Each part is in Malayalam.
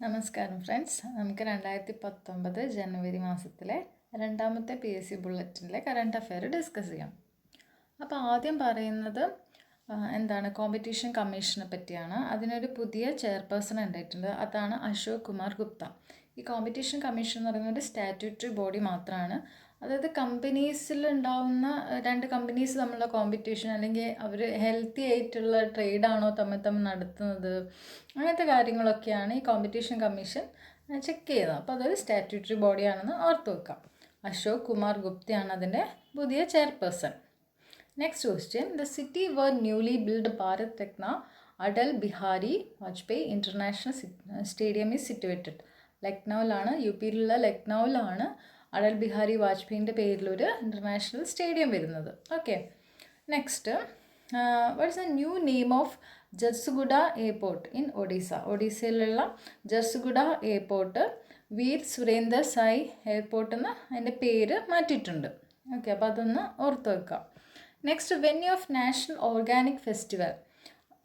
നമസ്കാരം ഫ്രണ്ട്സ്. നമുക്ക് 2019 ജനുവരി മാസത്തിലെ രണ്ടാമത്തെ PSC ബുള്ളറ്റിനിലെ കറണ്ട് അഫെയർ ഡിസ്കസ് ചെയ്യാം. അപ്പോൾ ആദ്യം പറയുന്നത് എന്താണ് കോമ്പറ്റീഷൻ കമ്മീഷനെ പറ്റിയാണ്. അതിനൊരു പുതിയ ചെയർപേഴ്സൺ ഉണ്ടായിട്ടുണ്ട്. അതാണ് അശോക് കുമാർ ഗുപ്ത. ഈ കോമ്പറ്റീഷൻ കമ്മീഷൻ എന്ന് പറയുന്നത് ഒരു സ്റ്റാറ്റ്യൂട്ടറി ബോഡി മാത്രമാണ്. അതായത് കമ്പനീസിൽ ഉണ്ടാവുന്ന രണ്ട് കമ്പനീസ് തമ്മിലുള്ള കോമ്പറ്റീഷൻ, അല്ലെങ്കിൽ അവർ ഹെൽത്തി ആയിട്ടുള്ള ട്രേഡാണോ തമ്മിൽ നടത്തുന്നത്, അങ്ങനത്തെ കാര്യങ്ങളൊക്കെയാണ് ഈ കോമ്പറ്റീഷൻ കമ്മീഷൻ ചെക്ക് ചെയ്യുന്നത്. അപ്പോൾ അതൊരു സ്റ്റാറ്റ്യൂട്ടറി ബോഡിയാണെന്ന് ഓർത്ത് വെക്കാം. അശോക് കുമാർ ഗുപ്തയാണ് അതിൻ്റെ പുതിയ chairperson. Next question. The city where newly build Bharat Ratna Atal Bihari Vajpayee international stadium is situated. ലക്നൗവിലാണ്, UP-യിലുള്ള ലക്നൗവിലാണ് അടൽ ബിഹാരി വാജ്പേയിൻ്റെ പേരിലൊരു ഇൻ്റർനാഷണൽ സ്റ്റേഡിയം വരുന്നത്. Okay. Next, what is the new name of Jharsuguda airport in Odisha? ഒഡീസയിലുള്ള ജർസുഗുഡ എയർപോർട്ട് വീർ സുരേന്ദർ സായി എയർപോർട്ട് എന്ന് അതിൻ്റെ പേര് മാറ്റിയിട്ടുണ്ട്. ഓക്കെ, അപ്പോൾ അതൊന്ന് ഓർത്ത് വെക്കാം. Next, venue of national organic festival.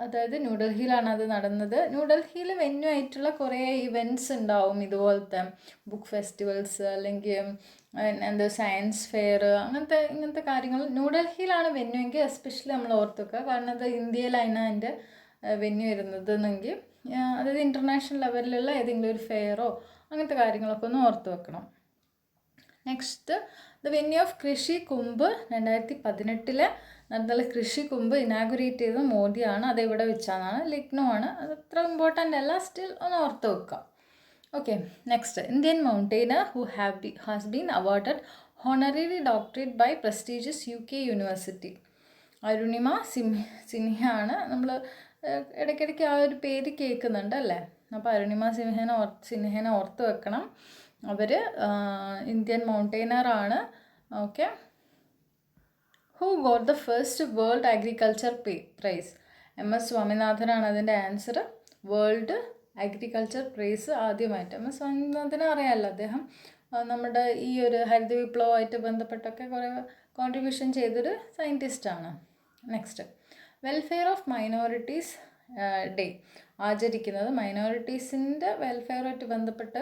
അതായത് ന്യൂഡൽഹിയിലാണ് അത് നടന്നത്. ന്യൂഡൽഹിയിൽ വെന്യൂ ആയിട്ടുള്ള കുറേ ഇവൻറ്റ്സ് ഉണ്ടാവും, ഇതുപോലത്തെ ബുക്ക് ഫെസ്റ്റിവൽസ് അല്ലെങ്കിൽ എന്താ സയൻസ് ഫെയർ, ഇങ്ങനത്തെ കാര്യങ്ങൾ ന്യൂഡൽഹിയിലാണ് വെന്യൂ എങ്കിൽ എസ്പെഷ്യലി നമ്മൾ ഓർത്ത് വെക്കുക. കാരണം അത് ഇന്ത്യയിലാണ് അതിൻ്റെ വെന്യൂ വരുന്നത് എന്നെങ്കിൽ, അതായത് ഇൻ്റർനാഷണൽ ലെവലിലുള്ള ഏതെങ്കിലും ഒരു ഫെയറോ അങ്ങനത്തെ കാര്യങ്ങളൊക്കെ ഒന്ന് ഓർത്ത് വെക്കണം. നെക്സ്റ്റ്, ദ വെന്യൂ ഓഫ് കൃഷി കുംഭ് 2018 നടന്ന കൃഷി കുംഭ് ഇനാഗുറേറ്റ് ചെയ്തത് മോദിയാണ്. അതെവിടെ വെച്ചാണ്? ലക്നൗ ആണ്. അത് അത്ര ഇമ്പോർട്ടൻ്റ് അല്ല, സ്റ്റിൽ ഒന്ന് ഓർത്ത് വെക്കാം. Okay. Next, Indian mountaineer who has been awarded honorary doctorate by prestigious UK university. Arunima സിൻഹയാണ്. നമ്മൾ ഇടയ്ക്കിടയ്ക്ക് ആ ഒരു പേര് കേൾക്കുന്നുണ്ട് അല്ലേ? അപ്പോൾ അരുണിമ സിൻഹേനെ ഓർത്ത് വെക്കണം. അവർ ഇന്ത്യൻ മൗണ്ടെയ്നറാണ്. Okay. Who got the first world agriculture prize? MS സ്വാമിനാഥനാണ് അതിൻ്റെ ആൻസർ. വേൾഡ് അഗ്രികൾച്ചർ പ്രൈസ് ആദ്യമായിട്ട് MS സ്വാമിനാഥനെ അറിയാമല്ലോ. അദ്ദേഹം നമ്മുടെ ഈ ഒരു ഹരിത വിപ്ലവമായിട്ട് ബന്ധപ്പെട്ടൊക്കെ കുറേ കോൺട്രിബ്യൂഷൻ ചെയ്തൊരു സയൻറ്റിസ്റ്റാണ്. Next, welfare of minorities day ആചരിക്കുന്നത് മൈനോറിറ്റീസിൻ്റെ വെൽഫെയറുമായിട്ട് ബന്ധപ്പെട്ട്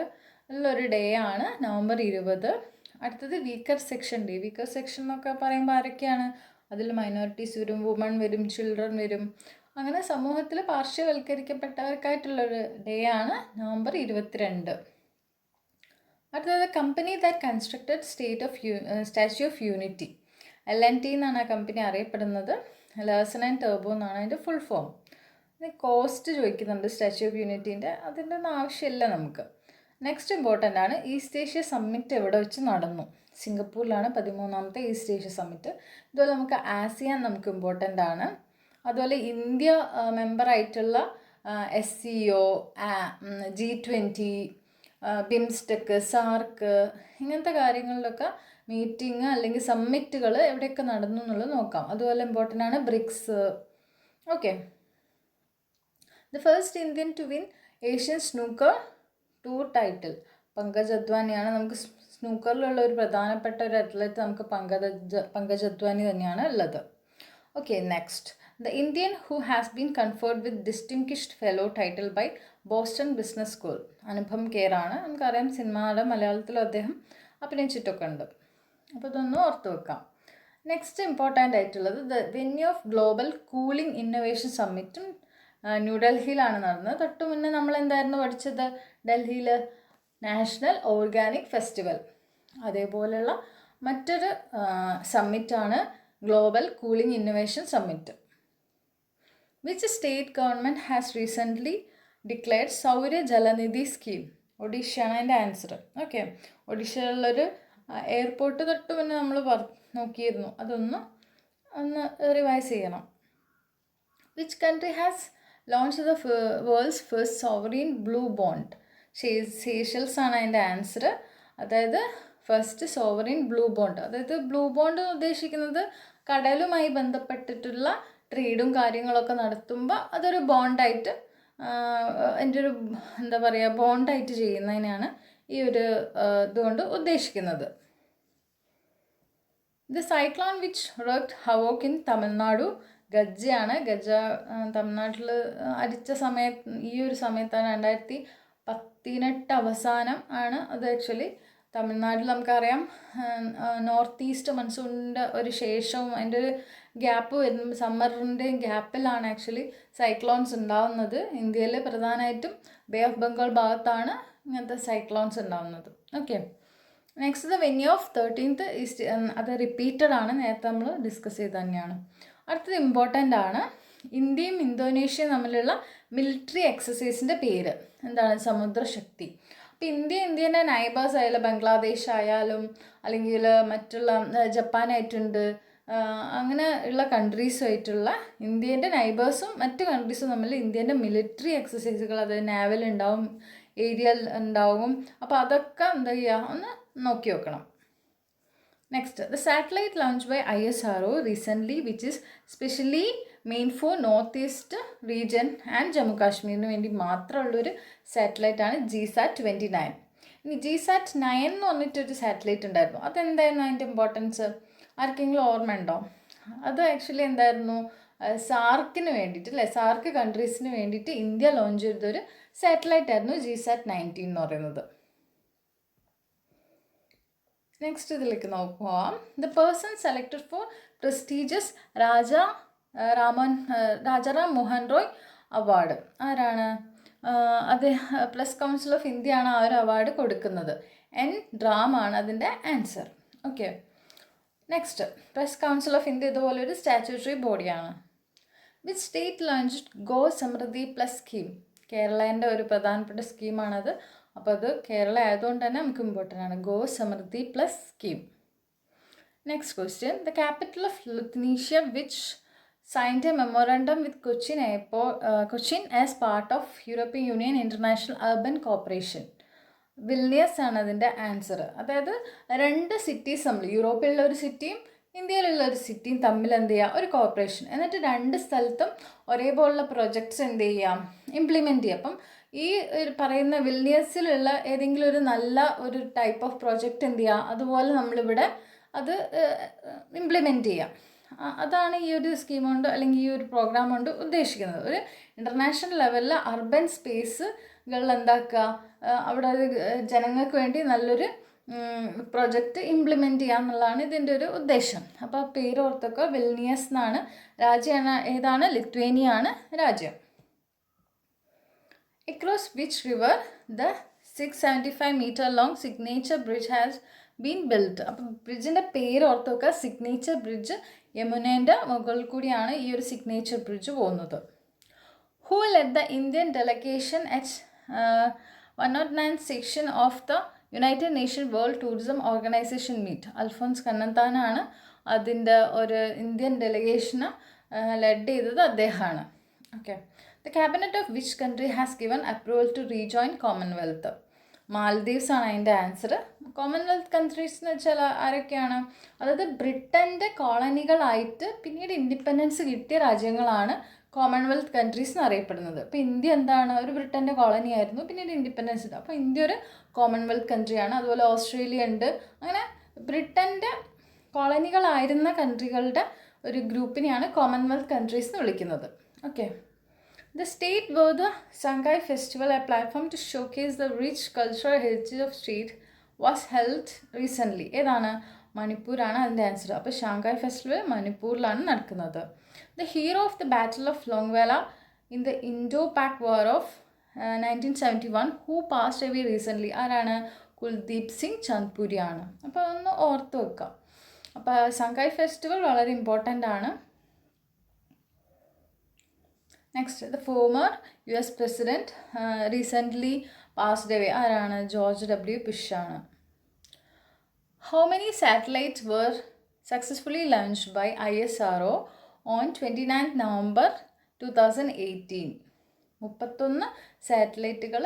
ഉള്ളൊരു ഡേ ആണ്, November 20. അടുത്തത് weaker section day. Weaker section എന്നൊക്കെ പറയുമ്പോൾ ആരൊക്കെയാണ്? അതിൽ മൈനോറിറ്റീസ് വരും, വുമൺ വരും, ചിൽഡ്രൻ വരും. അങ്ങനെ സമൂഹത്തിൽ പാർശ്വവൽക്കരിക്കപ്പെട്ടവർക്കായിട്ടുള്ളൊരു ഡേ ആണ് November 22. അടുത്തത് company that constructed statue of unity. LNT എന്നാണ് ആ കമ്പനി അറിയപ്പെടുന്നത്. ലാർസൻ ആൻഡ് ടർബോ എന്നാണ് അതിൻ്റെ ഫുൾ ഫോം. കോസ്റ്റ് ചോദിക്കുന്നുണ്ട് സ്റ്റാച്യു ഓഫ് യൂണിറ്റീൻ്റെ, അതിൻ്റെ ഒന്നും ആവശ്യമില്ല നമുക്ക്. നെക്സ്റ്റ് ഇമ്പോർട്ടൻ്റ് ആണ്, ഈസ്റ്റ് ഏഷ്യ സമ്മിറ്റ് എവിടെ വെച്ച് നടന്നു? സിംഗപ്പൂരിലാണ് 13ാമത്തെ ഈസ്റ്റ് ഏഷ്യ സമ്മിറ്റ്. ഇതുപോലെ നമുക്ക് ASEAN നമുക്ക് ഇമ്പോർട്ടൻ്റ് ആണ്. അതുപോലെ India മെമ്പറായിട്ടുള്ള SCO, G20, BIMSTEC, SAARC ഇങ്ങനത്തെ കാര്യങ്ങളിലൊക്കെ മീറ്റിംഗ് അല്ലെങ്കിൽ സമ്മിറ്റുകൾ എവിടെയൊക്കെ നടന്നു എന്നുള്ളത് നോക്കാം. അതുപോലെ ഇമ്പോർട്ടൻ്റ് ആണ് BRICS. Okay. The first Indian to win Asian snooker tour title Pankaj അദ്വാനിയാണ്. നമുക്ക് സ്നൂക്കറിലുള്ള ഒരു പ്രധാനപ്പെട്ട ഒരു അത്ലറ്റ് നമുക്ക് പങ്കജ് അദ്വാനി തന്നെയാണ് ഉള്ളത്. Okay. Next, the Indian who has been conferred with distinguished fellow title by Boston business school. Anupam ഖേറാണ്. നമുക്കറിയാം, സിനിമയുടെ മലയാളത്തിലും അദ്ദേഹം അഭിനയിച്ചിട്ടൊക്കെ ഉണ്ട്. അപ്പോൾ ഇതൊന്നും ഓർത്ത് വെക്കാം. നെക്സ്റ്റ് ഇമ്പോർട്ടൻ്റ് ആയിട്ടുള്ളത് the venue of global cooling innovation സമ്മിറ്റും ന്യൂഡൽഹിയിലാണ് നടന്നത്. തൊട്ട് മുന്നേ നമ്മൾ എന്തായിരുന്നു പഠിച്ചത്? ഡൽഹിയിൽ നാഷണൽ ഓർഗാനിക് ഫെസ്റ്റിവൽ. അതേപോലെയുള്ള മറ്റൊരു സമ്മിറ്റാണ് global cooling innovation summit. Which state government has recently declared Saura Jalanidhi scheme? ഒഡീഷയാണ് അതിൻ്റെ ആൻസർ. ഓക്കെ. ഒഡീഷയിലുള്ളൊരു എയർപോർട്ട് തൊട്ട് മുന്നേ നമ്മൾ നോക്കിയിരുന്നു, അതൊന്ന് റിവൈസ് ചെയ്യണം. Which country has launch the world's first sovereign blue bond? Seychelles ആണ് അതിൻ്റെ ആൻസർ. അതായത് ഫസ്റ്റ് സോവറീൻ ബ്ലൂ ബോണ്ട്, അതായത് ബ്ലൂ ബോണ്ട് ഉദ്ദേശിക്കുന്നത് കടലുമായി ബന്ധപ്പെട്ടിട്ടുള്ള ട്രേഡും കാര്യങ്ങളൊക്കെ നടത്തുമ്പോൾ അതൊരു ബോണ്ടായിട്ട്, എൻ്റെ ഒരു എന്താ പറയുക, ബോണ്ടായിട്ട് ചെയ്യുന്നതിനാണ് ഈ ഒരു ഇതുകൊണ്ട് ഉദ്ദേശിക്കുന്നത്. The cyclone which worked havoc in Tamil Nadu ഗജയാണ്. ഗജ തമിഴ്നാട്ടിൽ അടിച്ച ഈ ഒരു സമയത്താണ് 2018 18 അവസാനം ആണ് അത്. ആക്ച്വലി തമിഴ്നാട്ടിൽ നമുക്കറിയാം നോർത്ത് ഈസ്റ്റ് മൺസൂണിൻ്റെ ഒരു ശേഷവും അതിൻ്റെ ഒരു ഗ്യാപ്പ് വരുന്ന സമ്മറിൻ്റെയും ഗ്യാപ്പിലാണ് ആക്ച്വലി സൈക്ലോൺസ് ഉണ്ടാവുന്നത്. ഇന്ത്യയിൽ പ്രധാനമായിട്ടും ബേ ഓഫ് ബംഗാൾ ഭാഗത്താണ് ഇങ്ങനത്തെ സൈക്ലോൺസ് ഉണ്ടാവുന്നത്. Okay, next the venue of 13th east, അത് റിപ്പീറ്റഡ് ആണ്, നേരത്തെ നമ്മൾ ഡിസ്കസ് ചെയ്ത് തന്നെയാണ്. അടുത്തത് ഇമ്പോർട്ടൻ്റ് ആണ്, ഇന്ത്യയും ഇന്തോനേഷ്യയും തമ്മിലുള്ള മിലിറ്ററി എക്സസൈസിൻ്റെ പേര് എന്താണ്? സമുദ്രശക്തി. അപ്പോൾ ഇന്ത്യൻ്റെ നൈബേഴ്സ് ആയാലും ബംഗ്ലാദേശ് ആയാലും അല്ലെങ്കിൽ മറ്റുള്ള ജപ്പാനായിട്ടുണ്ട്, അങ്ങനെ ഉള്ള കൺട്രീസുമായിട്ടുള്ള ഇന്ത്യൻ്റെ നൈബേഴ്സും മറ്റ് കൺട്രീസും തമ്മിൽ ഇന്ത്യൻ്റെ മിലിറ്ററി എക്സസൈസുകൾ, അത് നാവൽ ഉണ്ടാവും, ഏരിയൽ ഉണ്ടാവും. അപ്പോൾ അതൊക്കെ എന്താ ചെയ്യുക, ഒന്ന് നോക്കി വെക്കണം. Next, the satellite launch by ISRO recently which is specially main for north east region and Jammu കാശ്മീരിന് വേണ്ടി മാത്രമുള്ളൊരു സാറ്റലൈറ്റാണ് GSAT-29. ഇനി GSAT-9 എന്ന് പറഞ്ഞിട്ടൊരു സാറ്റലൈറ്റ് ഉണ്ടായിരുന്നു. അതെന്തായിരുന്നു അതിൻ്റെ ഇമ്പോർട്ടൻസ്? ആർക്കെങ്കിലും ഓർമ്മ ഉണ്ടോ? അത് ആക്ച്വലി എന്തായിരുന്നു? സാർക്കിന് വേണ്ടിയിട്ട് അല്ലേ, സാർക്ക് കൺട്രീസിന് വേണ്ടിയിട്ട് ഇന്ത്യ ലോഞ്ച് ചെയ്തൊരു സാറ്റലൈറ്റ് ആയിരുന്നു GSAT-19 എന്ന് പറയുന്നത്. നെക്സ്റ്റ് ഇതിലേക്ക് നോക്കാം. The person selected for prestigious Rajaram Mohan Roy award ആരാണ്? അത് പ്രസ് കൗൺസിൽ ഓഫ് ഇന്ത്യ ആണ് ആ ഒരു അവാർഡ് കൊടുക്കുന്നത്. N. Ram ആണ് അതിൻ്റെ answer. Okay, next, press council of India ഇതുപോലെ ഒരു സ്റ്റാറ്റ്യൂട്ടറി ബോഡിയാണ്. Which state launched Go Samriddhi plus scheme? കേരളേൻ്റെ ഒരു പ്രധാനപ്പെട്ട സ്കീമാണത്. അപ്പോൾ അത് കേരള ആയതുകൊണ്ട് തന്നെ നമുക്ക് ഇമ്പോർട്ടൻ്റ് ആണ്, Go Samriddhi plus scheme. Next question, the capital of Lithuania which signed a memorandum with Cochin as part of European union international urban corporation? Vilnius ആണ് അതിൻ്റെ ആൻസർ. അതായത് 2 സിറ്റീസ് തമ്മിൽ, യൂറോപ്പിലുള്ള ഒരു സിറ്റിയും ഇന്ത്യയിലുള്ള ഒരു സിറ്റിയും തമ്മിൽ എന്ത് ചെയ്യുക, ഒരു കോർപ്പറേഷൻ, എന്നിട്ട് 2 സ്ഥലത്തും ഒരേപോലുള്ള പ്രൊജക്ട്സ് എന്ത് ചെയ്യാം, ഇംപ്ലിമെൻറ്റ് ചെയ്യുക. അപ്പം ഈ പറയുന്ന വിൽനിയസിലുള്ള ഏതെങ്കിലും ഒരു നല്ല ഒരു ടൈപ്പ് ഓഫ് പ്രോജക്റ്റ് എന്ത് ചെയ്യുക, അതുപോലെ നമ്മളിവിടെ അത് ഇംപ്ലിമെൻറ്റ് ചെയ്യാം. അതാണ് ഈ ഒരു സ്കീം കൊണ്ട് അല്ലെങ്കിൽ ഈ ഒരു പ്രോഗ്രാം കൊണ്ട് ഉദ്ദേശിക്കുന്നത്. ഒരു ഇൻ്റർനാഷണൽ ലെവലിൽ അർബൻ സ്പേസുകളിൽ എന്താക്കുക, അവിടെ ജനങ്ങൾക്ക് വേണ്ടി നല്ലൊരു പ്രൊജക്റ്റ് ഇംപ്ലിമെൻറ്റ് ചെയ്യുക എന്നുള്ളതാണ് ഇതിൻ്റെ ഒരു ഉദ്ദേശം. അപ്പോൾ പേര് ഓർത്തൊക്കെ, വിൽനിയസ് എന്നാണ്. രാജ്യമാണ് ഏതാണ്? ലിത്വേനിയ ആണ് രാജ്യം. Across which river the 675 meter long signature bridge has been built? അപ്പം ബ്രിഡ്ജിൻ്റെ പേര് ഓർത്ത് വെക്കുക, സിഗ്നേച്ചർ ബ്രിഡ്ജ്. യമുനേൻ്റെ മുകളിൽ കൂടിയാണ് ഈ ഒരു സിഗ്നേച്ചർ ബ്രിഡ്ജ് പോകുന്നത്. Who led the Indian delegation at 109th section of the United Nations World Tourism Organization meet? Alphons കണ്ണന്താനാണ് അതിൻ്റെ ഒരു ഇന്ത്യൻ ഡെലിഗേഷന് ലെഡ് ചെയ്തത്, അദ്ദേഹമാണ്. Okay, the cabinet of which country has given approval to rejoin Commonwealth? Maldives ആണ് അതിൻ്റെ ആൻസർ. കോമൺവെൽത്ത് കൺട്രീസ് എന്ന് വെച്ചാൽ ആരൊക്കെയാണ്? അതായത് ബ്രിട്ടൻ്റെ കോളനികളായിട്ട് പിന്നീട് ഇൻഡിപെൻഡൻസ് കിട്ടിയ രാജ്യങ്ങളാണ് കോമൺവെൽത്ത് കൺട്രീസ് എന്ന് അറിയപ്പെടുന്നത്. അപ്പോൾ ഇന്ത്യ എന്താണ്? ഒരു ബ്രിട്ടൻ്റെ കോളനി ആയിരുന്നു, പിന്നീട് ഇൻഡിപെൻഡൻസ് കിട്ടും. അപ്പോൾ ഇന്ത്യ ഒരു കോമൺവെൽത്ത് കൺട്രിയാണ്. അതുപോലെ ഓസ്ട്രേലിയ ഉണ്ട്. അങ്ങനെ ബ്രിട്ടൻ്റെ കോളനികളായിരുന്ന കൺട്രികളുടെ ഒരു ഗ്രൂപ്പിനെയാണ് കോമൺവെൽത്ത് കൺട്രീസ് എന്ന് വിളിക്കുന്നത്. Okay, the state where the Shanghai Festival, a platform to showcase the rich cultural heritage of street, was held recently. ഏതാണ്? മണിപ്പൂരാണ് അതിൻ്റെ ആൻസർ. അപ്പോൾ ഷാങ്കായ് ഫെസ്റ്റിവൽ മണിപ്പൂരിലാണ് നടക്കുന്നത്. The hero of the battle of Longewala in the Indo Pak war of 1971 who passed away recently? ആരാണ്? കുൽദീപ് സിംഗ് ചന്ദ്പുരിയാണ്. അപ്പോൾ അതൊന്ന് ഓർത്ത് വെക്കാം. അപ്പോൾ ഷാങ്കായ് ഫെസ്റ്റിവൽ വളരെ ഇമ്പോർട്ടൻ്റ് ആണ്. Next, the former US president recently passed away? ആരാണ്? George W. ബുഷാണ്. How many satellites were successfully launched by ISRO on 29th November 2018? 31 സാറ്റലൈറ്റുകൾ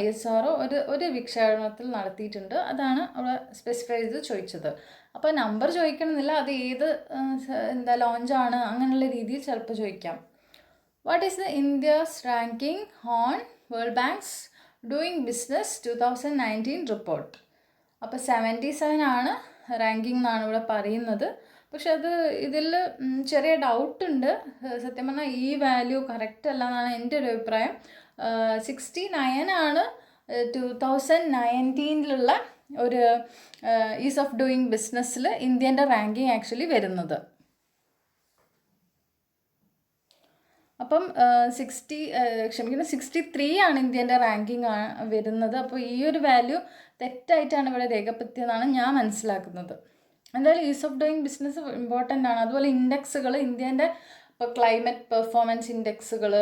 ISRO ഒരു വിക്ഷേപണത്തിൽ നടത്തിയിട്ടുണ്ട്. അതാണ് അവിടെ സ്പെസിഫൈ ചെയ്ത് ചോദിച്ചത്. അപ്പോൾ നമ്പർ ചോദിക്കണമെന്നില്ല, അത് ഏത് ലോഞ്ചാണ് അങ്ങനെയുള്ള രീതിയിൽ ചിലപ്പോൾ ചോദിക്കാം. What is the India's ranking on World Bank's Doing Business 2019 report? അപ്പോൾ 77 ആണ് റാങ്കിങ് എന്നാണ് ഇവിടെ പറയുന്നത്. പക്ഷെ അത് ഇതിൽ ചെറിയ ഡൗട്ടുണ്ട്. സത്യം പറഞ്ഞാൽ ഈ വാല്യൂ കറക്റ്റ് അല്ല എന്നാണ് എൻ്റെ ഒരു അഭിപ്രായം. 69 ആണ് 2019 ഒരു ഈസ് ഓഫ് ഡൂയിങ് ബിസിനസ്സിൽ ഇന്ത്യൻ്റെ റാങ്കിങ് ആക്ച്വലി വരുന്നത്. അപ്പം 63 ആണ് ഇന്ത്യൻ്റെ റാങ്കിങ് വരുന്നത്. അപ്പോൾ ഈ ഒരു വാല്യൂ തെറ്റായിട്ടാണ് ഇവിടെ രേഖപ്പെടുത്തിയതെന്നാണ് ഞാൻ മനസ്സിലാക്കുന്നത്. എന്തായാലും is of doing business important ആണ്. അതുപോലെ ഇൻഡെക്സുകൾ, ഇന്ത്യൻ്റെ ഇപ്പോൾ ക്ലൈമറ്റ് പെർഫോമൻസ് ഇൻഡെക്സുകൾ,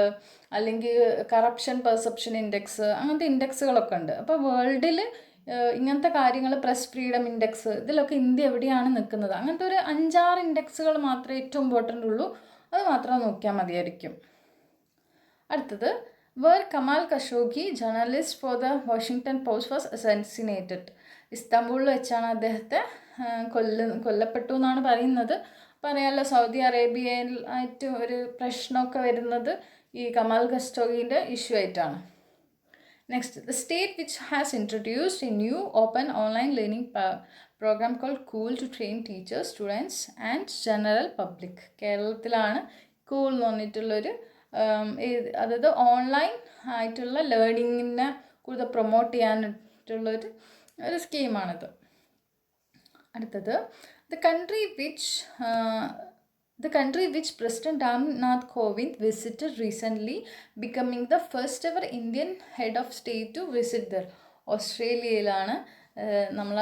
അല്ലെങ്കിൽ കറപ്ഷൻ പെർസെപ്ഷൻ ഇൻഡെക്സ്, അങ്ങനത്തെ ഇൻഡെക്സുകളൊക്കെ ഉണ്ട്. അപ്പോൾ വേൾഡിൽ ഇങ്ങനത്തെ കാര്യങ്ങൾ, പ്രസ് ഫ്രീഡം ഇൻഡെക്സ്, ഇതിലൊക്കെ ഇന്ത്യ എവിടെയാണ് നിൽക്കുന്നത്, അങ്ങനത്തെ ഒരു 5-6 ഇൻഡെക്സുകൾ മാത്രമേ ഏറ്റവും ഇമ്പോർട്ടൻ്റ് ഉള്ളൂ. അത് മാത്രം നോക്കിയാൽ മതിയായിരിക്കും. അടുത്തത്, where Kamal Khashoggi, journalist for the Washington post, was assassinated. ഇസ്താംബൂളിൽ വെച്ചാണ് അദ്ദേഹത്തെ കൊല്ലപ്പെട്ടു എന്നാണ് പറയുന്നത്. പറയാമല്ലോ, സൗദി അറേബ്യയിൽ ആയിട്ട് ഒരു പ്രശ്നമൊക്കെ വരുന്നത് ഈ കമാൽ ഖഷോഗിൻ്റെ ഇഷ്യൂ ആയിട്ടാണ്. Next, the state which has introduced a new open online learning program called KOOL to train teachers, students and general public. കേരളത്തിലാണ് കൂൾ എന്ന് പറഞ്ഞിട്ടുള്ളൊരു അതായത് ഓൺലൈൻ ആയിട്ടുള്ള ലേണിങ്ങിനെ കൂടുതൽ പ്രൊമോട്ട് ചെയ്യാനായിട്ടുള്ളൊരു സ്കീമാണിത്. അടുത്തത്, the country which President Ramnath Kovind visited recently, becoming the first ever Indian head of state to visit there. ഓസ്ട്രേലിയയിലാണ് നമ്മൾ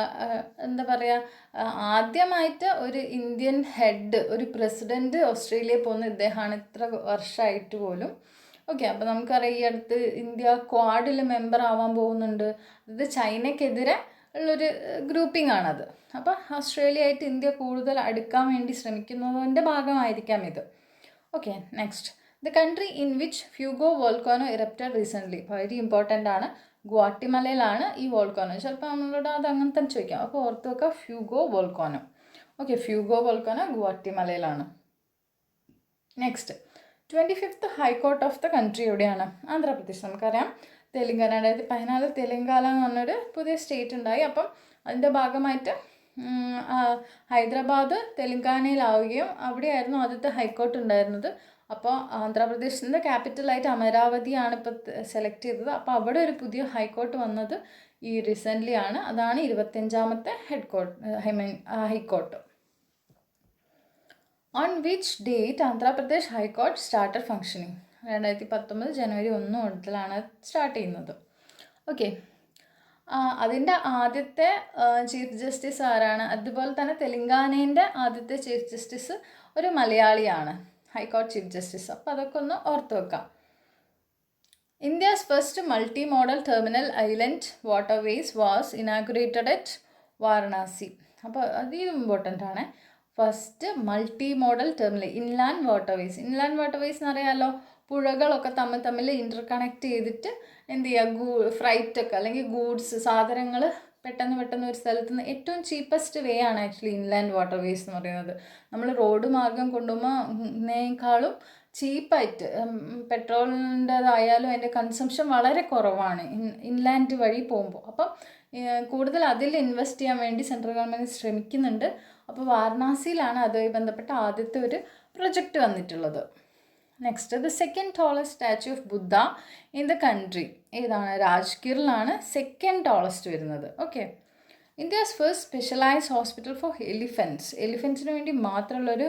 എന്താ പറയുക, ആദ്യമായിട്ട് ഒരു ഇന്ത്യൻ ഹെഡ്, ഒരു പ്രസിഡൻറ്റ് ഓസ്ട്രേലിയയിൽ പോകുന്ന ഇദ്ദേഹമാണ്, ഇത്ര വർഷമായിട്ട് പോലും. ഓക്കെ, അപ്പോൾ നമുക്കറിയാം ഈ അടുത്ത് ഇന്ത്യ ക്വാഡിൽ മെമ്പർ ആവാൻ പോകുന്നുണ്ട്. അത് ചൈനയ്ക്കെതിരെ ഉള്ളൊരു ഗ്രൂപ്പിംഗ് ആണത്. അപ്പോൾ ഓസ്ട്രേലിയ ആയിട്ട് ഇന്ത്യ കൂടുതൽ അടുക്കാൻ വേണ്ടി ശ്രമിക്കുന്നതിൻ്റെ ഭാഗമായിരിക്കാം ഇത്. Okay, next, the country in which Fuego volcano erupted recently. Very important ആണ്. ഗ്വാട്ടിമലയിലാണ് ഈ വോൾക്കാനോ. ചിലപ്പോൾ നമ്മളോട് അത് അങ്ങനെ തന്നെ ചോദിക്കാം. അപ്പോൾ ഓർത്ത് വെക്കുക, Fuego volcano. Okay, Fuego volcano ഗ്വാട്ടിമലയിലാണ്. Next, 25th high court of the country എവിടെയാണ്? ആന്ധ്രാപ്രദേശ്. നമുക്കറിയാം തെലുങ്കാന 2014 തെലുങ്കാന എന്ന് പറഞ്ഞൊരു പുതിയ സ്റ്റേറ്റ് ഉണ്ടായി. അപ്പം അതിൻ്റെ ഭാഗമായിട്ട് ഹൈദരാബാദ് തെലുങ്കാനയിലാവുകയും അവിടെയായിരുന്നു ആദ്യത്തെ ഹൈക്കോർട്ട് ഉണ്ടായിരുന്നത്. അപ്പോൾ ആന്ധ്രാപ്രദേശിൻ്റെ ക്യാപിറ്റലായിട്ട് അമരാവതിയാണ് ഇപ്പോൾ സെലക്ട് ചെയ്തത്. അപ്പോൾ അവിടെ ഒരു പുതിയ ഹൈക്കോർട്ട് വന്നത് ഈ റീസെൻ്റ്ലി ആണ്. അതാണ് 25ാമത്തെ high court. On which date Andhra Pradesh high court started functioning? 2019 ജനുവരി 1 മുതലാണ് സ്റ്റാർട്ട് ചെയ്യുന്നത്. ഓക്കെ, അതിൻ്റെ ആദ്യത്തെ ചീഫ് ജസ്റ്റിസ് ആരാണ്? അതുപോലെ തന്നെ തെലുങ്കാനേൻ്റെ ആദ്യത്തെ ചീഫ് ജസ്റ്റിസ് ഒരു മലയാളിയാണ്, ഹൈക്കോർട്ട് ചീഫ് ജസ്റ്റിസ്. അപ്പോൾ അതൊക്കെ ഒന്ന് ഓർത്ത് വെക്കാം. India's first multi model terminal island waterways was inaugurated at Varanasi. അപ്പോൾ അത് ഇമ്പോർട്ടൻ്റ് ആണ്. First multi model terminal inland waterways. Inland waterways എന്ന് അറിയാമല്ലോ, പുഴകളൊക്കെ തമ്മിൽ ഇൻ്റർകണക്ട് ചെയ്തിട്ട് എന്ത് ചെയ്യുക, ഫ്രൈറ്റൊക്കെ അല്ലെങ്കിൽ ഗൂഡ്സ്, സാധനങ്ങൾ പെട്ടെന്ന് ഒരു സ്ഥലത്ത് നിന്ന് ഏറ്റവും ചീപ്പസ്റ്റ് വേ ആണ് ആക്ച്വലി ഇൻലാൻഡ് വാട്ടർവേസ് എന്ന് പറയുന്നത്. നമ്മൾ റോഡ് മാർഗം കൊണ്ടുപോകുന്നതിനേക്കാളും ചീപ്പായിട്ട്, പെട്രോളിൻ്റെതായാലും അതിൻ്റെ കൺസംഷൻ വളരെ കുറവാണ് ഇൻലാൻഡ് വഴി പോകുമ്പോൾ. അപ്പം കൂടുതൽ അതിൽ ഇൻവെസ്റ്റ് ചെയ്യാൻ വേണ്ടി സെൻട്രൽ ഗവൺമെൻറ് ശ്രമിക്കുന്നുണ്ട്. അപ്പോൾ വാരണാസിയിലാണ് അതുമായി ബന്ധപ്പെട്ട ആദ്യത്തെ ഒരു പ്രൊജക്റ്റ് വന്നിട്ടുള്ളത്. Next, the second tallest statue of Buddha in the country ഏതാണ്? രാജ്ഗീറിലാണ് സെക്കൻഡ് ടോളസ്റ്റ് വരുന്നത്. Okay, India's first specialised hospital for elephants. എലിഫൻറ്റ്സിന് വേണ്ടി മാത്രമുള്ളൊരു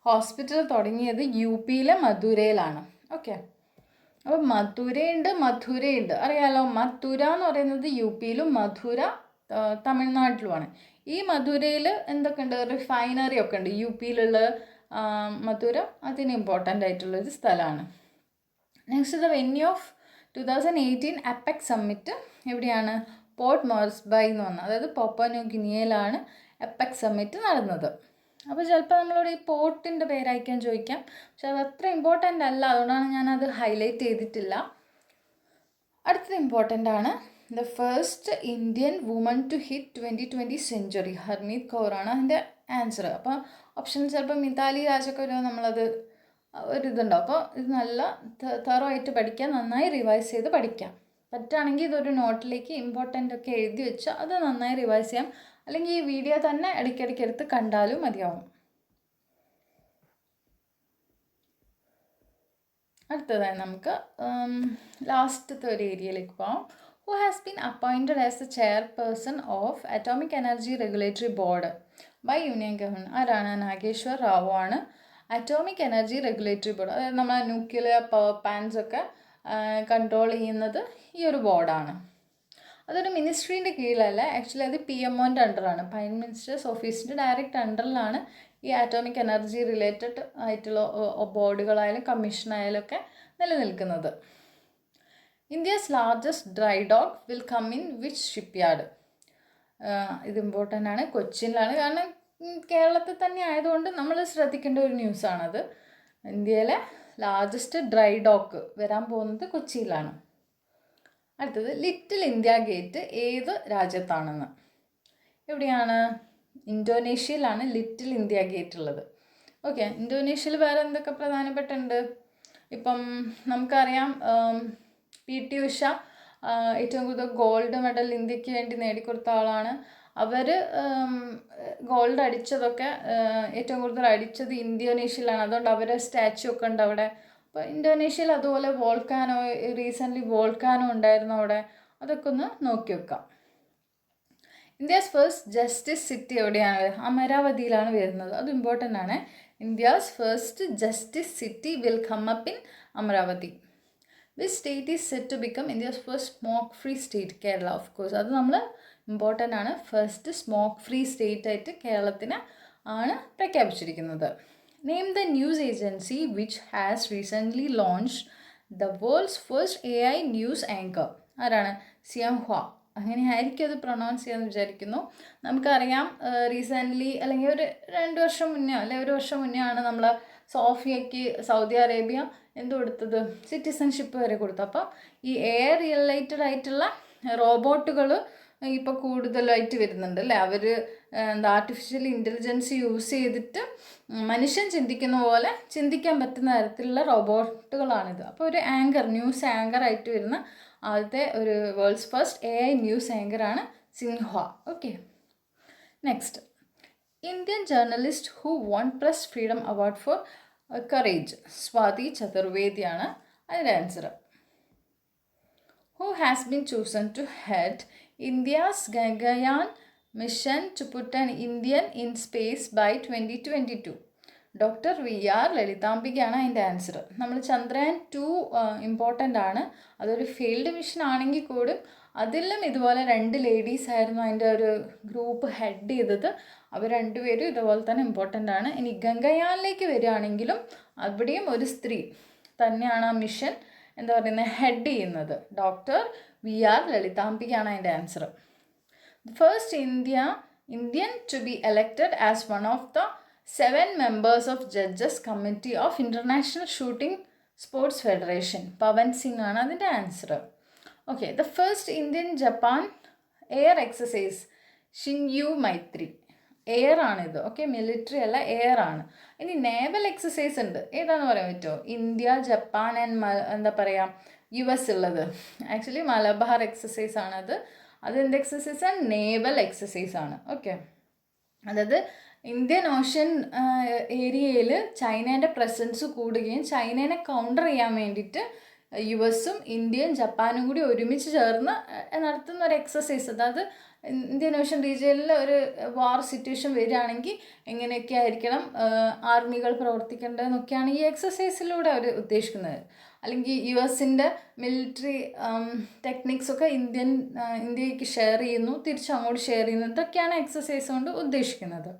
ഹോസ്പിറ്റൽ തുടങ്ങിയത് യുപിയിലെ മധുരയിലാണ്. ഓക്കെ, അപ്പോൾ മധുരയുണ്ട് അറിയാലോ. മധുര എന്ന് പറയുന്നത് യുപിയിലും മധുര തമിഴ്നാട്ടിലുമാണ്. ഈ മധുരയിൽ എന്തൊക്കെയുണ്ട്? റിഫൈനറി ഒക്കെ ഉണ്ട്. യുപിയിലുള്ള മധുര അതിന് ഇമ്പോർട്ടൻ്റ് ആയിട്ടുള്ളൊരു സ്ഥലമാണ്. Next, the venue of 2018 apex summit എവിടെയാണ്? പോർട്ട് മോർസ്ബൈ എന്ന് പറഞ്ഞാൽ, അതായത് പാപ്പുവ ന്യൂ ഗിനിയയിലാണ് അപ്പെക് സമ്മിറ്റ് നടന്നത്. അപ്പോൾ ചിലപ്പോൾ നമ്മളോട് ഈ പോർട്ടിൻ്റെ പേരയക്കാൻ ചോദിക്കാം, പക്ഷെ അത് അത്ര ഇമ്പോർട്ടൻ്റ് അല്ല, അതുകൊണ്ടാണ് ഞാനത് ഹൈലൈറ്റ് ചെയ്തിട്ടില്ല. അടുത്തത് ഇമ്പോർട്ടൻ്റ് ആണ്. The first Indian woman to hit 2020 century Harmeet കൗറാണ് അതിൻ്റെ ആൻസർ. അപ്പോൾ ഓപ്ഷൻ ചിലപ്പോൾ മിതാലി രാജൊക്കെ വരുമ്പോൾ നമ്മളത് ഒരിതുണ്ടാവും. അപ്പോൾ ഇത് നല്ല തറവായിട്ട് പഠിക്കാം, നന്നായി റിവൈസ് ചെയ്ത് പഠിക്കാം. പറ്റുകയാണെങ്കിൽ ഇതൊരു നോട്ടിലേക്ക് ഇമ്പോർട്ടൻ്റ് ഒക്കെ എഴുതി വെച്ചാൽ അത് നന്നായി റിവൈസ് ചെയ്യാം. അല്ലെങ്കിൽ ഈ വീഡിയോ തന്നെ ഇടയ്ക്കിടയ്ക്ക് എടുത്ത് കണ്ടാലും മതിയാവും. അടുത്തതായി നമുക്ക് ലാസ്റ്റത്തെ ഒരു ഏരിയയിലേക്ക് പോകാം. who has been appointed as the chairperson of Atomic Energy Regulatory Board by Union Government. ആരാണ്? നാഗേശ്വർ റാവു ആണ് അറ്റോമിക് എനർജി റെഗുലേറ്ററി ബോർഡ്, അതായത് നമ്മളെ ന്യൂക്ലിയർ പവർ പ്ലാന്റ്സ് ഒക്കെ കൺട്രോൾ ചെയ്യുന്നത് ഈ ഒരു ബോർഡാണ്. അതൊരു മിനിസ്ട്രീൻ്റെ കീഴിലല്ല, ആക്ച്വലി അത് PMOൻ്റെ അണ്ടറാണ്, പ്രൈം മിനിസ്റ്റേഴ്സ് ഓഫീസിൻ്റെ ഡയറക്റ്റ് അണ്ടറിലാണ് ഈ ആറ്റോമിക് എനർജി റിലേറ്റഡ് ആയിട്ടുള്ള ബോർഡുകളായാലും കമ്മീഷനായാലും ഒക്കെ നിലനിൽക്കുന്നത്. India's largest dry dock will come in which shipyard? ഇത് ഇമ്പോർട്ടൻ്റ് ആണ്, കൊച്ചിനിലാണ്. കാരണം കേരളത്തിൽ തന്നെ ആയതുകൊണ്ട് നമ്മൾ ശ്രദ്ധിക്കേണ്ട ഒരു ന്യൂസാണത്. ഇന്ത്യയിലെ ലാർജസ്റ്റ് ഡ്രൈ ഡോക്ക് വരാൻ പോകുന്നത് കൊച്ചിയിലാണ്. അടുത്തത്, ലിറ്റിൽ ഇന്ത്യ ഗേറ്റ് ഏത് രാജ്യത്താണെന്ന്? എവിടെയാണ്? ഇന്തോനേഷ്യയിലാണ് ലിറ്റിൽ ഇന്ത്യ ഗേറ്റ് ഉള്ളത്. ഓക്കെ, ഇന്തോനേഷ്യയിൽ വേറെ എന്തൊക്കെ പ്രധാനപ്പെട്ടുണ്ട്? ഇപ്പം നമുക്കറിയാം PT ഉഷ ഏറ്റവും കൂടുതൽ ഗോൾഡ് മെഡൽ ഇന്ത്യക്ക് വേണ്ടി നേടിക്കൊടുത്ത ആളാണ്. അവർ ഗോൾഡ് അടിച്ചതൊക്കെ ഏറ്റവും കൂടുതൽ അടിച്ചത് ഇന്തോനേഷ്യയിലാണ്. അതുകൊണ്ട് അവരെ സ്റ്റാച്യു ഒക്കെ ഉണ്ട് അവിടെ. അപ്പോൾ ഇന്തോനേഷ്യയിൽ അതുപോലെ വോൾക്കാനോ, റീസെൻ്റ്ലി വോൾക്കാനോ ഉണ്ടായിരുന്നു അവിടെ. അതൊക്കെ ഒന്ന് നോക്കി വെക്കാം. ഇന്ത്യാസ് ഫസ്റ്റ് ജസ്റ്റിസ് സിറ്റി എവിടെയാണ്? അമരാവതിയിലാണ് വരുന്നത്. അത് ഇമ്പോർട്ടൻ്റ് ആണ്. India's first justice city will come up in Amaravati. Which state is set to become India's first smoke free state? Kerala, of course. അത് നമ്മൾ ഇമ്പോർട്ടൻ്റ് ആണ്. ഫസ്റ്റ് സ്മോക്ക് ഫ്രീ സ്റ്റേറ്റ് ആയിട്ട് കേരളത്തിന് ആണ് പ്രഖ്യാപിച്ചിരിക്കുന്നത്. Name the news agency which has recently launched the world's first AI news anchor? ആരാണ്? സിയാംഹ്വ. അങ്ങനെ ആയിരിക്കും അത് പ്രൊണൗൺസ് ചെയ്യാമെന്ന് വിചാരിക്കുന്നു. നമുക്കറിയാം റീസെൻ്റ്ലി അല്ലെങ്കിൽ ഒരു 2 വർഷം മുന്നേ അല്ലെങ്കിൽ 1 വർഷം മുന്നേ ആണ് നമ്മൾ സോഫിയയ്ക്ക് സൗദി അറേബ്യ എന്ത് കൊടുത്തത്? സിറ്റിസൺഷിപ്പ് വരെ കൊടുത്തു. അപ്പോൾ ഈ AI റിലേറ്റഡ് ആയിട്ടുള്ള റോബോട്ടുകൾ ഇപ്പോൾ കൂടുതലായിട്ട് വരുന്നുണ്ട് അല്ലേ? അവർ ആർട്ടിഫിഷ്യൽ ഇൻ്റലിജൻസ് യൂസ് ചെയ്തിട്ട് മനുഷ്യൻ ചിന്തിക്കുന്ന പോലെ ചിന്തിക്കാൻ പറ്റുന്ന തരത്തിലുള്ള റോബോട്ടുകളാണിത്. അപ്പോൾ ഒരു ആങ്കർ, ന്യൂസ് ആങ്കർ ആയിട്ട് വരുന്ന ആദ്യത്തെ ഒരു വേൾഡ്സ് ഫസ്റ്റ് AI ന്യൂസ് ആങ്കറാണ് Xinhua. Okay, next, Indian journalist who won press freedom award for courage? Swati ചതുർവേദിയാണ് അതിൻ്റെ answer. Who has been chosen to head India's Gaganyaan mission to put an Indian in space by 2022? Doctor VR ലളിതാംബികയാണ് അതിൻ്റെ ആൻസർ. നമ്മൾ ചന്ദ്രയാൻ 2 ഇമ്പോർട്ടൻ്റ് ആണ്. അതൊരു ഫീൽഡ് മിഷൻ ആണെങ്കിൽ കൂടി അതിലും ഇതുപോലെ 2 ലേഡീസ് ആയിരുന്നു അതിൻ്റെ ഒരു ഗ്രൂപ്പ് ഹെഡ് ചെയ്തത്. അവർ 2 പേരും ഇതുപോലെ തന്നെ ഇമ്പോർട്ടൻ്റ് ആണ്. ഇനി ഗംഗയാനിലേക്ക് വരികയാണെങ്കിലും അവിടെയും ഒരു സ്ത്രീ തന്നെയാണ് ആ മിഷൻ എന്താ പറയുന്നത് ഹെഡ് ചെയ്യുന്നത്. ഡോക്ടർ VR ലളിതാംബികയാണ് അതിൻ്റെ answer. First Indian to be elected as one of the 7 members of judges committee of international shooting sports federation? Pavan Singh ആണ് അതിൻ്റെ answer. Okay, the first Indian Japan air exercise? Shinyuu Maitri. Air ആണിത്. ഓക്കെ, മിലിറ്ററി അല്ല, എയർ ആണ്. ഇനി നേവൽ എക്സസൈസ് ഉണ്ട്, ഏതാണെന്ന് പറയാൻ പറ്റുമോ? ഇന്ത്യ, ജപ്പാൻ ആൻഡ് എന്താ പറയുക US ഉള്ളത്. ആക്ച്വലി മലബാർ എക്സസൈസ് ആണത്. എന്ത് എക്സസൈസാണ്? നേവൽ എക്സസൈസ് ആണ്. ഓക്കെ, അതായത് ഇന്ത്യൻ ഓഷ്യൻ ഏരിയയിൽ ചൈനേൻ്റെ പ്രസൻസ് കൂടുകയും ചൈനേനെ കൗണ്ടർ ചെയ്യാൻ വേണ്ടിയിട്ട് US-ഉം ഇന്ത്യയും ജപ്പാനും കൂടി ഒരുമിച്ച് ചേർന്ന് നടത്തുന്ന ഒരു എക്സസൈസ്. അതായത് ഇന്ത്യൻ ഓഷ്യൻ റീജിയനിൽ ഒരു വാർ സിറ്റുവേഷൻ വരികയാണെങ്കിൽ എങ്ങനെയൊക്കെ ആയിരിക്കണം ആർമികൾ പ്രവർത്തിക്കേണ്ടതെന്നൊക്കെയാണ് ഈ എക്സസൈസിലൂടെ അവർ ഉദ്ദേശിക്കുന്നത്. അല്ലെങ്കിൽ US-ൻ്റെ മിലിറ്ററി ടെക്നിക്സൊക്കെ ഇന്ത്യക്ക് ഷെയർ ചെയ്യുന്നു, തിരിച്ചങ്ങോട്ട് ഷെയർ ചെയ്യുന്നു. ഇതൊക്കെയാണ് എക്സസൈസ് കൊണ്ട് ഉദ്ദേശിക്കുന്നത്.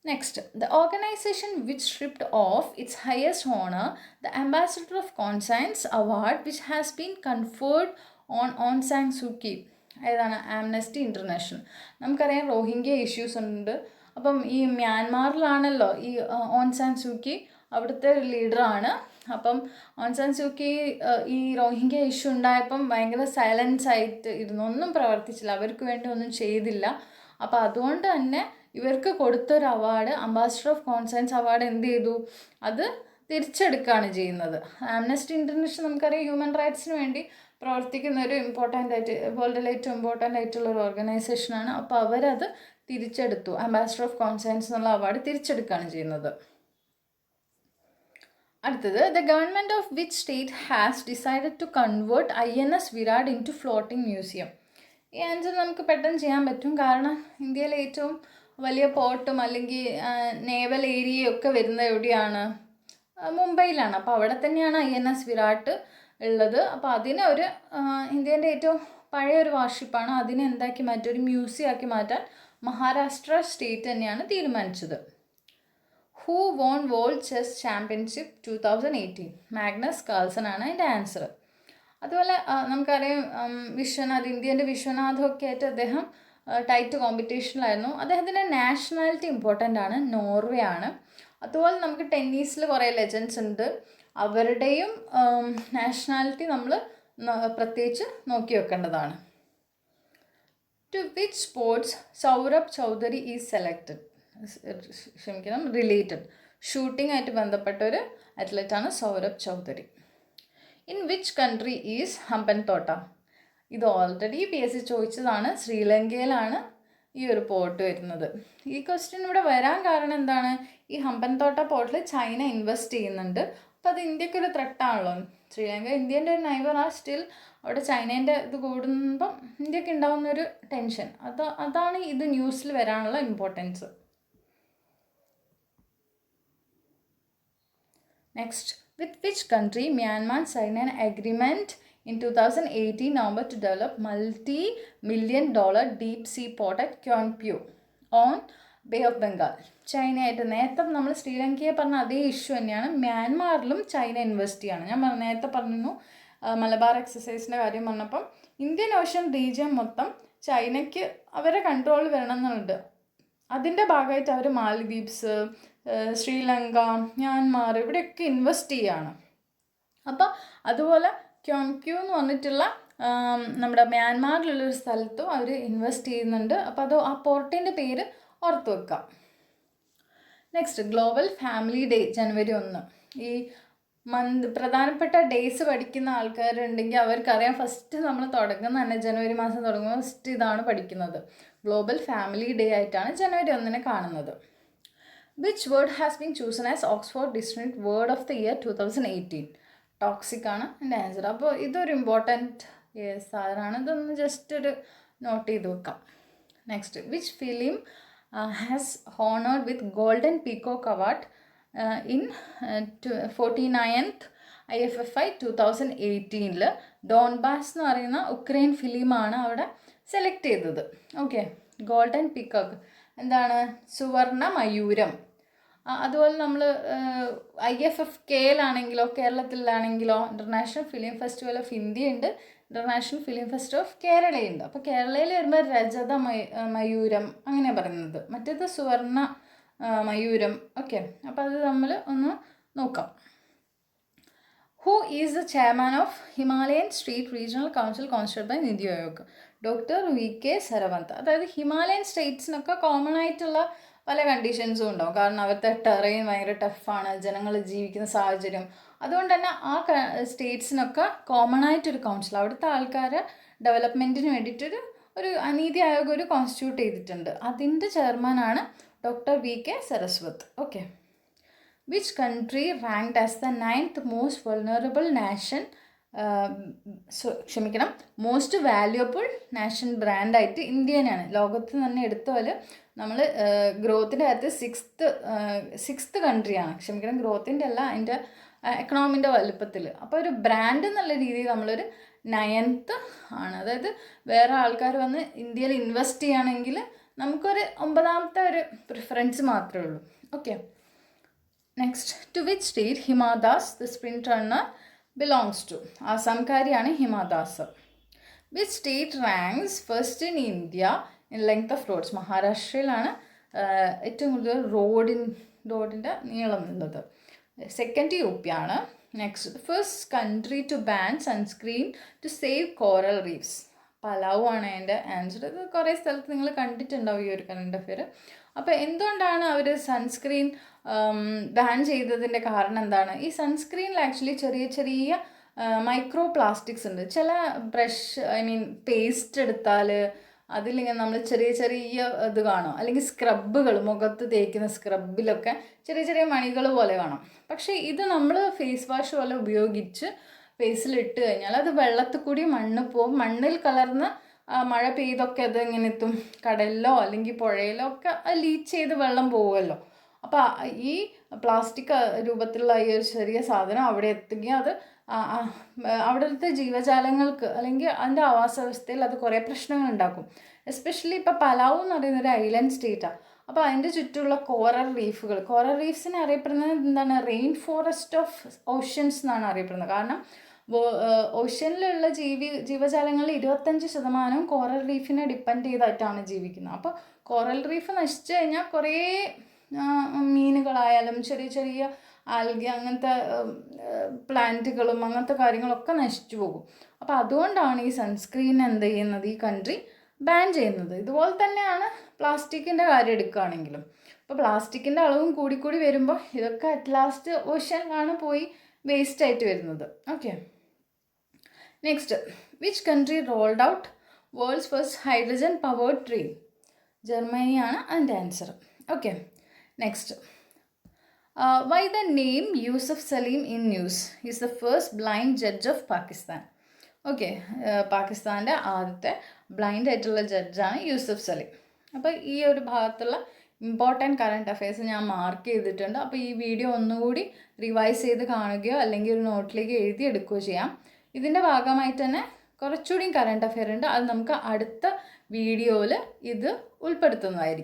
Next, the organization which stripped off its highest honor, the Ambassador of Conscience Award, which has been conferred on Aung San Suu Kyi? ഏതാണ്? Amnesty international. നമുക്കറിയാം റോഹിംഗ്യ ഇഷ്യൂസ് ഉണ്ട്. അപ്പം ഈ മ്യാൻമാറിലാണല്ലോ ഈ ഓങ് സാൻ സൂ കി അവിടുത്തെ ലീഡറാണ്. അപ്പം ഓങ് സാൻ സൂ കി ഈ റോഹിംഗ്യ ഇഷ്യൂ ഉണ്ടായപ്പം ഭയങ്കര സൈലൻസ് ആയിട്ട് ഇരുന്നു, ഒന്നും പ്രവർത്തിച്ചില്ല, അവർക്ക് വേണ്ടി ഒന്നും ചെയ്തില്ല. അപ്പോൾ അതുകൊണ്ട് തന്നെ ഇവർക്ക് കൊടുത്തൊരു അവാർഡ്, അംബാസിഡർ ഓഫ് കോൺസയൻസ് അവാർഡ് എന്ത് ചെയ്തു? അത് തിരിച്ചെടുക്കുകയാണ് ചെയ്യുന്നത്. ആംനസ്റ്റി ഇൻ്റർനാഷണൽ നമുക്കറിയാം ഹ്യൂമൻ റൈറ്റ്സിന് വേണ്ടി പ്രവർത്തിക്കുന്ന ഒരു വേൾഡിലെ ഏറ്റവും ഇമ്പോർട്ടൻ്റ് ആയിട്ടുള്ള ഒരു ഓർഗനൈസേഷനാണ്. അപ്പോൾ അവരത് തിരിച്ചെടുത്തു. അംബാസിഡർ ഓഫ് കോൺസയൻസ് എന്നുള്ള അവാർഡ് തിരിച്ചെടുക്കുകയാണ് ചെയ്യുന്നത്. അടുത്തത്, the government of which state has decided to convert INS Viraat into floating museum? ഈ ആൻസർ നമുക്ക് പെട്ടെന്ന് ചെയ്യാൻ പറ്റും, കാരണം ഇന്ത്യയിലെ ഏറ്റവും വലിയ പോർട്ടും അല്ലെങ്കിൽ നേവൽ ഏരിയയും ഒക്കെ വരുന്നത് എവിടെയാണ്? മുംബൈയിലാണ്. അപ്പോൾ അവിടെ തന്നെയാണ് INS വിരാട്ട് ഉള്ളത്. അപ്പോൾ അതിനെ ഒരു ഇന്ത്യൻ്റെ ഏറ്റവും പഴയ ഒരു വാർഷിപ്പാണ്, അതിനെ എന്താക്കി മാറ്റി ഒരു മ്യൂസിയം ആക്കി മാറ്റാൻ മഹാരാഷ്ട്ര സ്റ്റേറ്റ് തന്നെയാണ് തീരുമാനിച്ചത്. Who won world chess championship 2018? Magnus Carlsen ആണ് അതിൻ്റെ ആൻസർ. അതുപോലെ നമുക്കറിയാം വിശ്വനാഥ്, ഇന്ത്യൻ്റെ വിശ്വനാഥൊക്കെ ആയിട്ട് അദ്ദേഹം ടൈറ്റ് കോമ്പറ്റീഷനിലായിരുന്നു. അദ്ദേഹത്തിൻ്റെ നാഷണാലിറ്റി ഇമ്പോർട്ടൻ്റ് ആണ്, നോർവേ ആണ്. അതുപോലെ നമുക്ക് ടെന്നീസിൽ കുറേ ലെജൻഡ്സ് ഉണ്ട്, അവരുടെയും നാഷണാലിറ്റി നമ്മൾ പ്രത്യേകിച്ച് നോക്കി വെക്കേണ്ടതാണ്. To which sports Saurabh Chaudhary is selected? Related shooting ആയിട്ട് ബന്ധപ്പെട്ട ഒരു അത്ലറ്റാണ് Saurabh Chaudhary. In which country is Hambantota? ഇത് ഓൾറെഡി PSC ചോദിച്ചതാണ്. ശ്രീലങ്കയിലാണ് ഈ ഒരു പോർട്ട് വരുന്നത്. ഈ ക്വസ്റ്റ്യൻ ഇവിടെ വരാൻ കാരണം എന്താണ്? ഈ ഹമ്പൻ തോട്ട പോർട്ടിൽ ചൈന ഇൻവെസ്റ്റ് ചെയ്യുന്നുണ്ട്. അപ്പോൾ അത് ഇന്ത്യക്ക് ഒരു ത്രെട്ടാണല്ലോ. ശ്രീലങ്ക ഇന്ത്യൻ്റെ ഒരു നൈബർ ആ, സ്റ്റിൽ അവിടെ ചൈനേൻ്റെ ഇത് കൂടുമ്പം ഇന്ത്യക്ക് ഉണ്ടാകുന്നൊരു ടെൻഷൻ, അതാണ് ഇത് ന്യൂസിൽ വരാനുള്ള importance. Next, with which country Myanmar sign an agreement in 2018 November to develop multi-million-dollar deep sea port at Gyeongju on Bay of Bengal? ചൈനയായിട്ട് നേരത്തെ നമ്മൾ ശ്രീലങ്കയെ പറഞ്ഞ അതേ ഇഷ്യൂ തന്നെയാണ്. മ്യാൻമാറിലും ചൈന ഇൻവെസ്റ്റ് ചെയ്യാണ്. ഞാൻ നേരത്തെ പറഞ്ഞു മലബാർ എക്സസൈസിൻ്റെ കാര്യം പറഞ്ഞപ്പം ഇന്ത്യൻ ഓഷ്യൻ റീജിയൻ മൊത്തം ചൈനയ്ക്ക് അവരെ കൺട്രോൾ വരണമെന്നുണ്ട്. അതിൻ്റെ ഭാഗമായിട്ട് അവർ മാലദ്വീപ്സ്, ശ്രീലങ്ക, മ്യാൻമാർ ഇവിടെയൊക്കെ ഇൻവെസ്റ്റ് ചെയ്യുകയാണ്. അപ്പോൾ അതുപോലെ ക്യോങ്ക്യൂ എന്ന് പറഞ്ഞിട്ടുള്ള നമ്മുടെ മ്യാൻമാറിലുള്ളൊരു സ്ഥലത്തും അവർ ഇൻവെസ്റ്റ് ചെയ്യുന്നുണ്ട്. അപ്പോൾ അത് ആ പോർട്ടിൻ്റെ പേര് ഓർത്ത് വെക്കാം. നെക്സ്റ്റ്, ഗ്ലോബൽ ഫാമിലി ഡേ ജനുവരി 1. ഈ പ്രധാനപ്പെട്ട ഡേയ്സ് പഠിക്കുന്ന ആൾക്കാരുണ്ടെങ്കിൽ അവർക്കറിയാം, ഫസ്റ്റ് നമ്മൾ തുടങ്ങുന്ന തന്നെ ജനുവരി മാസം തുടങ്ങുമ്പോൾ ഫസ്റ്റ് ഇതാണ് പഠിക്കുന്നത്. ഗ്ലോബൽ ഫാമിലി ഡേ ആയിട്ടാണ് ജനുവരി 1 കാണുന്നത്. Which word has been chosen as Oxford dictionary word of the year 2018? Toxic ആണ് എൻ്റെ ആൻസർ. അപ്പോൾ ഇതൊരു ഇമ്പോർട്ടൻറ്റ് സാധനമാണ്, ഇതൊന്ന് ജസ്റ്റ് ഒരു നോട്ട് ചെയ്ത് വെക്കാം. Next, which film has honoured with golden peacock award in 49th IFFI 2018? Donbas എന്ന് പറയുന്ന ഉക്രൈൻ ഫിലിമാണ് അവിടെ സെലക്ട് ചെയ്തത്. ഓക്കെ, ഗോൾഡൻ പീകോക്ക് എന്താണ്? സുവർണ മയൂരം. അതുപോലെ നമ്മൾ IFFKയിലാണെങ്കിലോ കേരളത്തിലാണെങ്കിലോ international film festival of India ഉണ്ട്, ഇൻ്റർനാഷണൽ ഫിലിം ഫെസ്റ്റിവൽ ഓഫ് കേരളയുണ്ട്. അപ്പോൾ കേരളയിൽ വരുമ്പോൾ രജത മയൂരം അങ്ങനെ പറയുന്നത്, മറ്റേത് സുവർണ മയൂരം. ഓക്കെ, അപ്പോൾ അത് നമ്മൾ ഒന്ന് നോക്കാം. Who is the chairman of Himalayan state regional council constitute by NITI Aayog? Doctor VK Saraswat. അതായത് ഹിമാലയൻ സ്റ്റേറ്റ്സിനൊക്കെ കോമൺ ആയിട്ടുള്ള പല കണ്ടീഷൻസും ഉണ്ടാവും, കാരണം അവിടുത്തെ ടെറൈൻ ഭയങ്കര ടഫാണ്, ജനങ്ങൾ ജീവിക്കുന്ന സാഹചര്യം. അതുകൊണ്ട് തന്നെ ആ സ്റ്റേറ്റ്സിനൊക്കെ കോമൺ ആയിട്ടൊരു കൗൺസിൽ, അവിടുത്തെ ആൾക്കാരെ ഡെവലപ്മെൻറ്റിന് വേണ്ടിയിട്ടൊരു നീതി ആയോഗ് ഒരു കോൺസ്റ്റിറ്റ്യൂട്ട് ചെയ്തിട്ടുണ്ട്. അതിൻ്റെ ചെയർമാനാണ് doctor VK Saraswat. Okay, which country ranked as the 9th most vulnerable nation most valuable nation ബ്രാൻഡായിട്ട് ഇന്ത്യനാണ്. ലോകത്ത് തന്നെ എടുത്താൽ നമ്മൾ ഗ്രോത്തിൻ്റെ അകത്ത് സിക്സ്ത് കൺട്രിയാണ്. ഗ്രോത്തിൻ്റെ അല്ല, അതിൻ്റെ എക്കണോമിൻ്റെ വലുപ്പത്തിൽ. അപ്പോൾ ഒരു ബ്രാൻഡ് എന്നുള്ള രീതിയിൽ നമ്മളൊരു 9th ആണ്. അതായത് വേറെ ആൾക്കാർ വന്ന് ഇന്ത്യയിൽ ഇൻവെസ്റ്റ് ചെയ്യുകയാണെങ്കിൽ നമുക്കൊരു 9ാമത്തെ ഒരു പ്രിഫറൻസ് മാത്രമേ ഉള്ളൂ. Okay, next, to which state Hima Das the sprint runner belongs to? ആസാംകാരിയാണ് Hima Das. Which state ranks first in India in length of roads? മഹാരാഷ്ട്രയിലാണ് ഏറ്റവും കൂടുതൽ റോഡിൻ്റെ നീളം ഉള്ളത്. സെക്കൻഡ് UP ആണ്. Next, first country to ban sunscreen to save coral reefs? Palau ആണ് അതിൻ്റെ ആൻസർ. ഇത് കുറേ സ്ഥലത്ത് നിങ്ങൾ കണ്ടിട്ടുണ്ടാവും ഈ ഒരു കറണ്ട് അഫെയർ. അപ്പോൾ എന്തുകൊണ്ടാണ് അവർ സൺസ്ക്രീൻ ബാൻ ചെയ്തതിൻ്റെ കാരണം എന്താണ്? ഈ സൺസ്ക്രീനിൽ ആക്ച്വലി ചെറിയ ചെറിയ മൈക്രോ പ്ലാസ്റ്റിക്സ് ഉണ്ട്. ചില പേസ്റ്റ് എടുത്താൽ അതിലിങ്ങനെ നമ്മൾ ചെറിയ ചെറിയ ഇത് കാണും, അല്ലെങ്കിൽ സ്ക്രബുകൾ മുഖത്ത് തേക്കുന്ന സ്ക്രബിലൊക്കെ ചെറിയ ചെറിയ മണികൾ പോലെ കാണും. പക്ഷേ ഇത് നമ്മൾ ഫേസ് വാഷ് പോലെ ഉപയോഗിച്ച് ഫേസിലിട്ട് കഴിഞ്ഞാൽ അത് വെള്ളത്തിൽ കൂടി മണ്ണ് പോവും, മണ്ണിൽ കലർന്ന് മഴ പെയ്തൊക്കെ അത് ഇങ്ങനെ എത്തും, കടലിലോ അല്ലെങ്കിൽ പുഴയിലോ ഒക്കെ ലീച്ച് ചെയ്ത് വെള്ളം പോവുമല്ലോ. അപ്പോൾ ഈ പ്ലാസ്റ്റിക് രൂപത്തിലുള്ള ഈ ഒരു ചെറിയ സാധനം അവിടെ എത്തുകയും അത് അവിടുത്തെ ജീവജാലങ്ങൾക്ക് അല്ലെങ്കിൽ അതിൻ്റെ ആവാസ വ്യവസ്ഥയിൽ അത് കുറേ പ്രശ്നങ്ങൾ ഉണ്ടാക്കും. എസ്പെഷ്യലി ഇപ്പോൾ പലാവ് എന്ന് പറയുന്ന ഒരു ഐലൻഡ് സ്റ്റേറ്റാണ്. അപ്പോൾ അതിൻ്റെ ചുറ്റുമുള്ള കോറൽ റീഫുകൾ, കോറൽ റീഫ്സിനെ അറിയപ്പെടുന്നത് എന്താണ്, റെയിൻ ഫോറസ്റ്റ് ഓഫ് ഓഷ്യൻസ് എന്നാണ് അറിയപ്പെടുന്നത്. കാരണം ഓഷ്യനിലുള്ള ജീവജാലങ്ങളിൽ 25% കോറൽ റീഫിനെ ഡിപ്പെൻഡ് ചെയ്തിട്ടാണ് ജീവിക്കുന്നത്. അപ്പോൾ കോറൽ റീഫ് നശിച്ചു കഴിഞ്ഞാൽ കുറേ മീനുകളായാലും ചെറിയ ചെറിയ ആൽഗി അങ്ങനത്തെ പ്ലാന്റുകളും അങ്ങനത്തെ കാര്യങ്ങളൊക്കെ നശിച്ചു പോകും. അപ്പോൾ അതുകൊണ്ടാണ് ഈ സൺസ്ക്രീൻ എന്ത് ചെയ്യുന്നത്, ഈ കൺട്രി ബാൻ ചെയ്യുന്നത്. ഇതുപോലെ തന്നെയാണ് പ്ലാസ്റ്റിക്കിൻ്റെ കാര്യം എടുക്കുകയാണെങ്കിലും. അപ്പോൾ പ്ലാസ്റ്റിക്കിൻ്റെ അളവും കൂടിക്കൂടി വരുമ്പോൾ ഇതൊക്കെ അറ്റ് ലാസ്റ്റ് ഓഷ്യനിലാണ് പോയി വേസ്റ്റ് ആയിട്ട് വരുന്നത്. Okay, next, which country rolled out world's first hydrogen powered train? ജർമ്മനിയാണ് അതിൻ്റെ answer. Okay, next, why the name Yusuf Salim in news? He is the first blind judge of Pakistan. Okay, പാകിസ്ഥാൻ്റെ ആദ്യത്തെ ബ്ലൈൻഡ് ആയിട്ടുള്ള ജഡ്ജാണ് യൂസഫ് സലീം. അപ്പോൾ ഈ ഒരു ഭാഗത്തുള്ള ഇമ്പോർട്ടൻറ്റ് കറണ്ട് അഫയേഴ്സ് ഞാൻ മാർക്ക് ചെയ്തിട്ടുണ്ട്. അപ്പോൾ ഈ വീഡിയോ ഒന്നുകൂടി റിവൈസ് ചെയ്ത് കാണുകയോ അല്ലെങ്കിൽ ഒരു നോട്ടിലേക്ക് എഴുതി എടുക്കുകയോ ചെയ്യാം. ഇതിൻ്റെ ഭാഗമായിട്ട് തന്നെ കുറച്ചുകൂടി കറണ്ട് അഫെയർ ഉണ്ട്, അത് നമുക്ക് അടുത്ത വീഡിയോയിൽ ഇത് ഉൾപ്പെടുത്തുന്നതായിരിക്കും.